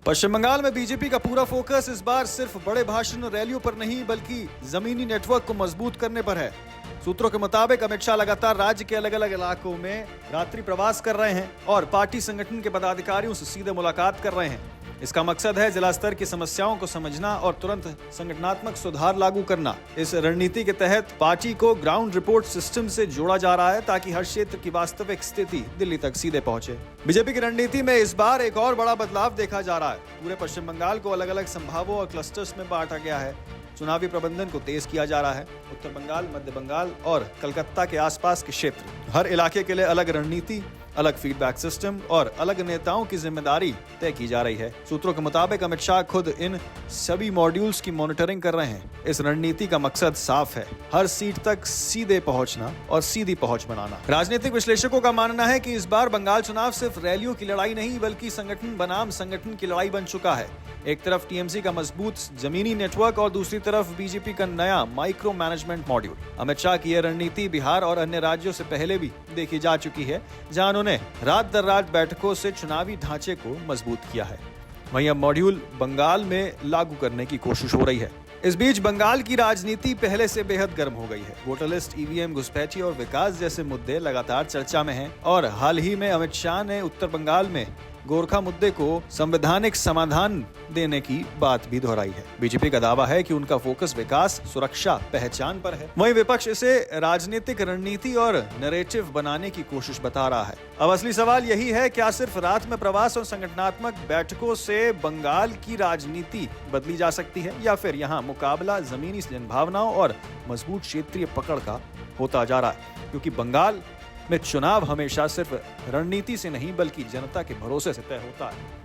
पश्चिम बंगाल में बीजेपी का पूरा फोकस इस बार सिर्फ बड़े भाषण और रैलियों पर नहीं बल्कि जमीनी नेटवर्क को मजबूत करने पर है। सूत्रों के मुताबिक अमित शाह लगातार राज्य के अलग अलग इलाकों में रात्रि प्रवास कर रहे हैं और पार्टी संगठन के पदाधिकारियों से सीधे मुलाकात कर रहे हैं। इसका मकसद है जिला स्तर की समस्याओं को समझना और तुरंत संगठनात्मक सुधार लागू करना। इस रणनीति के तहत पार्टी को ग्राउंड रिपोर्ट सिस्टम से जोड़ा जा रहा है ताकि हर क्षेत्र की वास्तविक स्थिति दिल्ली तक सीधे पहुंचे। बीजेपी की रणनीति में इस बार एक और बड़ा बदलाव देखा जा रहा है। पूरे पश्चिम बंगाल को अलग अलग संभागों और क्लस्टर्स में बांटा गया है। चुनावी प्रबंधन को तेज किया जा रहा है। उत्तर बंगाल, मध्य बंगाल और कलकत्ता के आसपास के क्षेत्र, हर इलाके के लिए अलग रणनीति, अलग फीडबैक सिस्टम और अलग नेताओं की जिम्मेदारी तय की जा रही है। सूत्रों के मुताबिक अमित शाह खुद इन सभी मॉड्यूल्स की मॉनिटरिंग कर रहे हैं। इस रणनीति का मकसद साफ है, हर सीट तक सीधे पहुंचना और सीधी पहुंच बनाना। राजनीतिक विश्लेषकों का मानना है कि इस बार बंगाल चुनाव सिर्फ रैलियों की लड़ाई नहीं बल्कि संगठन बनाम संगठन की लड़ाई बन चुका है। एक तरफ टीएमसी का मजबूत जमीनी नेटवर्क और दूसरी तरफ बीजेपी का नया micro management module. Amit Shah की यह रणनीति बिहार और अन्य राज्यों से पहले भी देखी जा चुकी है, जहां उन्होंने रात दर रात बैठकों से चुनावी ढांचे को मजबूत किया है। वहीं अब मॉड्यूल बंगाल में लागू करने की कोशिश हो रही है। इस बीच बंगाल की राजनीति पहले से बेहद गर्म हो गई है। वोटर लिस्ट, ईवीएम घुसपैठी और विकास जैसे मुद्दे लगातार चर्चा में हैं और हाल ही में अमित शाह ने उत्तर बंगाल में गोरखा मुद्दे को संवैधानिक समाधान देने की बात भी दोहराई है। बीजेपी का दावा है कि उनका फोकस विकास, सुरक्षा, पहचान पर है। वहीं विपक्ष इसे राजनीतिक रणनीति और नैरेटिव बनाने की कोशिश बता रहा है। अब असली सवाल यही है, क्या सिर्फ रात में प्रवास और संगठनात्मक बैठकों से बंगाल की राजनीति बदली जा सकती है या फिर यहाँ मुकाबला जमीनी जनभावनाओं और मजबूत क्षेत्रीय पकड़ का होता जा रहा है? क्योंकि बंगाल में चुनाव हमेशा सिर्फ रणनीति से नहीं बल्कि जनता के भरोसे से तय होता है।